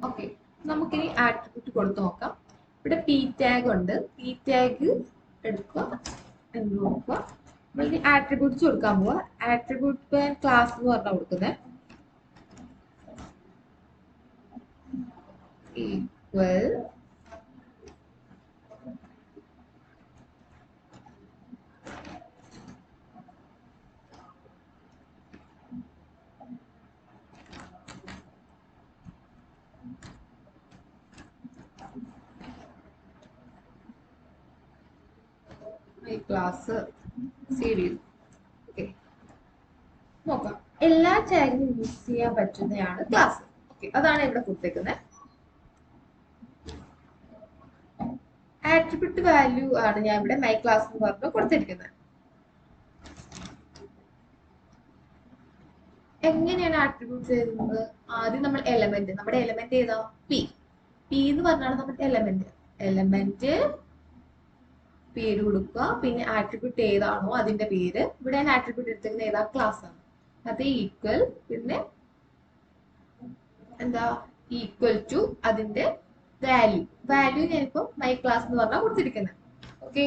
Okay, നമുക്കിനി attribute കൊടുത്തു നോക്കാം. ഇവിടെ പി ടാഗ് ഉണ്ട്. പി ടാഗ് എടുക്കുക, എന്ത് നോക്കുക. നമ്മളിനി ആട്രിബ്യൂട്ട്സ് കൊടുക്കാൻ പോവാ. ആട്രിബ്യൂട്ട് ക്ലാസ് എന്ന് പറഞ്ഞാൽ കൊടുക്കുന്നത് ഈക്വൽ ക്ലാസ് സീരീസ്. ഓക്കെ, നോക്കാം. എല്ലാ ടാഗിനും യൂസ് ചെയ്യാൻ പറ്റുന്നതാണ് ക്ലാസ്. ഓക്കെ, അതാണ് ഇവിടെ കൊടുത്തേക്കുന്നത്. ആട്രിബ്യൂട്ട് വാല്യൂ ആണ് ഞാൻ ഇവിടെ മൈ ക്ലാസ് എന്ന് പറഞ്ഞു കൊടുത്തിരിക്കുന്നത്. എങ്ങനെയാണ് ആട്രിബ്യൂട്ട് ചെയ്യുന്നത്? ആദ്യം നമ്മൾ എലമെന്റ്, നമ്മുടെ എലമെന്റ് ഏതാ? പി. പി എന്ന് പറഞ്ഞാണ് നമ്മുടെ എലമെന്റ് പേര് കൊടുക്കുക, പിന്നെ ആട്രിബ്യൂട്ട് ഏതാണോ അതിന്റെ പേര്. ഇവിടെ ഞാൻ ആട്രിബ്യൂട്ട് എടുത്തിരിക്കുന്നത് ഏതാ? ക്ലാസ് ആണ്. അത് ഈക്വൽ, പിന്നെ എന്താ, ഈക്വൽ ടു അതിന്റെ വാല്യൂ. വാല്യൂ ഞാനിപ്പോ മൈ ക്ലാസ് എന്ന് പറഞ്ഞാൽ കൊടുത്തിരിക്കുന്നത്. ഓക്കെ,